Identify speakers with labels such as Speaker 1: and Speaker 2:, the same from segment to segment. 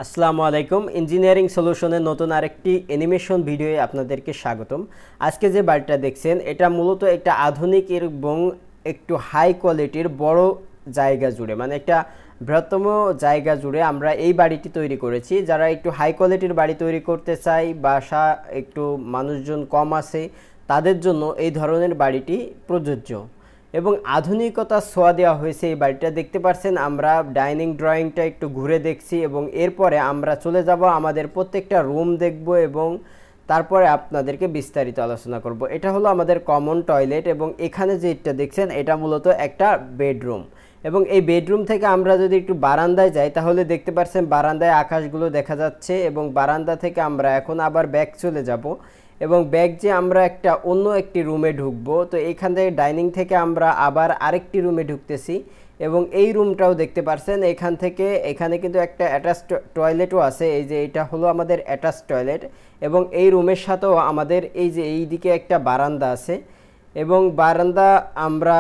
Speaker 1: আসসালামু আলাইকুম ইঞ্জিনিয়ারিং সলিউশনের নতুন আরেকটি অ্যানিমেশন ভিডিওয়ে আপনাদেরকে স্বাগতম। আজকে যে বাড়িটা দেখছেন এটা মূলত একটা আধুনিক এবং একটু হাই কোয়ালিটির বড় জায়গা জুড়ে মানে একটা বৃহত্তম জায়গা জুড়ে আমরা এই বাড়িটি তৈরি করেছি। যারা একটু হাই কোয়ালিটির বাড়ি তৈরি করতে চায়, বাসা একটু মানুষজন কম আছে, তাদের জন্য এই ধরনের বাড়িটি প্রযোজ্য এবং আধুনিকতার ছোঁয়া দেওয়া হয়েছে এই বাড়িটা। দেখতে পাচ্ছেন আমরা ডাইনিং ড্রয়িংটা একটু ঘুরে দেখছি এবং এরপরে আমরা চলে যাব আমাদের প্রত্যেকটা রুম দেখব এবং তারপরে আপনাদেরকে বিস্তারিত আলোচনা করব। এটা হলো আমাদের কমন টয়লেট এবং এখানে যেটা দেখছেন এটা মূলত একটা বেডরুম এবং এই বেডরুম থেকে আমরা যদি একটু বারান্দায় যাই তাহলে দেখতে পাচ্ছেন বারান্দায় আকাশগুলো দেখা যাচ্ছে এবং বারান্দা থেকে আমরা এখন আবার ব্যাক চলে যাব এবং ব্যাক যে আমরা একটা অন্য একটি রুমে ঢুকবো। তো এখান থেকে ডাইনিং থেকে আমরা আবার আরেকটি রুমে ঢুকতেছি এবং এই রুমটাও দেখতে পাচ্ছেন এখানে কিন্তু একটা অ্যাটাচ টয়লেটও আছে। এই যে এটা হলো আমাদের অ্যাটাচ টয়লেট এবং এই রুমের সাথেও আমাদের এই যে এই দিকে একটা বারান্দা আছে এবং বারান্দা আমরা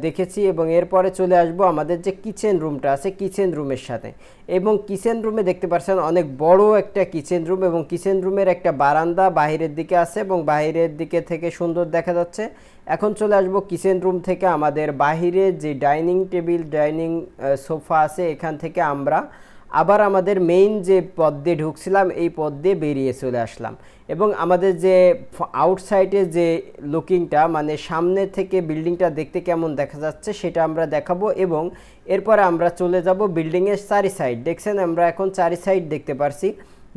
Speaker 1: দেখেছি এবং এরপরে চলে আসবো আমাদের যে কিচেন রুমটা আছে কিচেন রুমের সাথে এবং কিচেন রুমে দেখতে পাচ্ছেন অনেক বড় একটা কিচেন রুম এবং কিচেন রুমের একটা বারান্দা বাহিরের দিকে আছে এবং বাহিরের দিকে থেকে সুন্দর দেখা যাচ্ছে। এখন চলে আসবো কিচেন রুম থেকে আমাদের বাহিরে যে ডাইনিং টেবিল ডাইনিং সোফা আছে এখান থেকে আমরা আবার আমাদের মেইন যে পথ দিয়ে ঢুকছিলাম এই পথ দিয়ে বেরিয়ে চলে আসলাম এবং আমাদের যে আউটসাইডে যে লুকিংটা মানে সামনে থেকে বিল্ডিংটা দেখতে কেমন দেখা যাচ্ছে সেটা আমরা দেখাবো এবং এরপরে আমরা চলে যাব বিল্ডিংয়ের চারি সাইড। দেখছেন আমরা এখন চারি সাইড দেখতে পারছি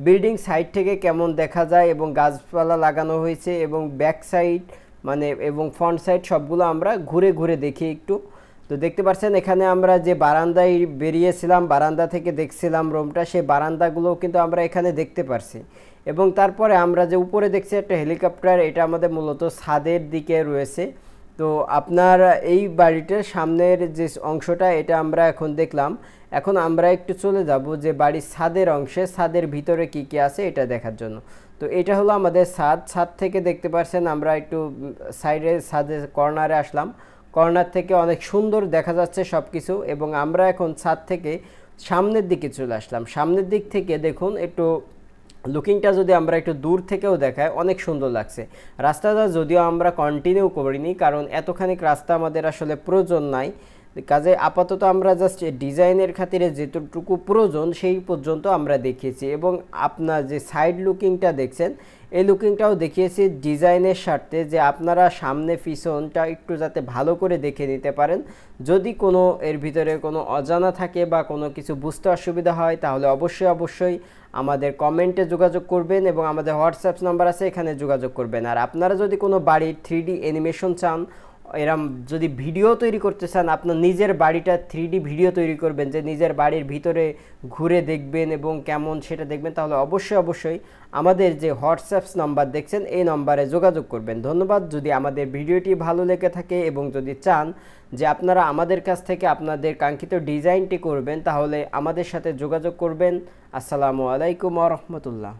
Speaker 1: বিল্ডিং সাইড থেকে কেমন দেখা যায় এবং গাছপালা লাগানো হয়েছে এবং ব্যাক সাইড মানে এবং ফ্রন্ট সাইড সবগুলো আমরা ঘুরে ঘুরে দেখি একটু। তো দেখতে পাচ্ছেন এখানে আমরা যে বারান্দায় বেরিয়েছিলাম বারান্দা থেকে দেখছিলাম রুমটা সেই বারান্দাগুলোও কিন্তু আমরা এখানে দেখতে পারছি এবং তারপরে আমরা যে উপরে দেখছি একটা হেলিকপ্টার এটা আমাদের মূলত ছাদের দিকে রয়েছে। তো আপনার এই বাড়িটার সামনের যে অংশটা এটা আমরা এখন দেখলাম। এখন আমরা একটু চলে যাব যে বাড়ির ছাদের অংশে ছাদের ভিতরে কি কি আছে এটা দেখার জন্য। তো এটা হলো আমাদের ছাদ থেকে দেখতে পাচ্ছেন আমরা একটু সাইডে ছাদের কর্নারে আসলাম, কর্নার থেকে অনেক সুন্দর দেখা যাচ্ছে সব কিছু এবং আমরা এখন ছাদ থেকে সামনের দিকে চলে আসলাম। সামনের দিক থেকে দেখুন একটু লুকিংটা যদি আমরা একটু দূর থেকেও দেখাই অনেক সুন্দর লাগছে। রাস্তাটা যদিও আমরা কন্টিনিউ করিনি কারণ এতখানি রাস্তা আমাদের আসলে প্রয়োজন নাই, কাজে আপাতত আমরা জাস্ট ডিজাইনের খাতিরে যেটুকু প্রয়োজন সেই পর্যন্ত আমরা দেখিয়েছি এবং আপনার যে সাইড লুকিংটা দেখছেন এই লুকিংটাও দেখিয়েছি ডিজাইনের স্বার্থে যে আপনারা সামনে পিছনটা একটু যাতে ভালো করে দেখে নিতে পারেন। যদি কোনো এর ভিতরে কোনো অজানা থাকে বা কোনো কিছু বুঝতে অসুবিধা হয় তাহলে অবশ্যই আমাদের কমেন্টে যোগাযোগ করবেন এবং আমাদের হোয়াটসঅ্যাপ নাম্বার আছে এখানে যোগাযোগ করবেন। আর আপনারা যদি কোনো বাড়ির 3D অ্যানিমেশন চান, এরম যদি ভিডিও তৈরি করতে চান আপনার নিজের বাড়িটা 3D ভিডিও তৈরি করবেন যে নিজের বাড়ির ভিতরে ঘুরে দেখবেন এবং কেমন সেটা দেখবেন, তাহলে অবশ্যই আমাদের যে হোয়াটসঅ্যাপ নাম্বার দেখছেন এই নম্বরে যোগাযোগ করবেন। ধন্যবাদ। যদি আমাদের ভিডিওটি ভালো লেগে থাকে এবং যদি চান যে আপনারা আমাদের কাছ থেকে আপনাদের কাঙ্ক্ষিত ডিজাইনটি করবেন তাহলে আমাদের সাথে যোগাযোগ করবেন। আসসালামু আলাইকুম ওয়া রাহমাতুল্লাহ।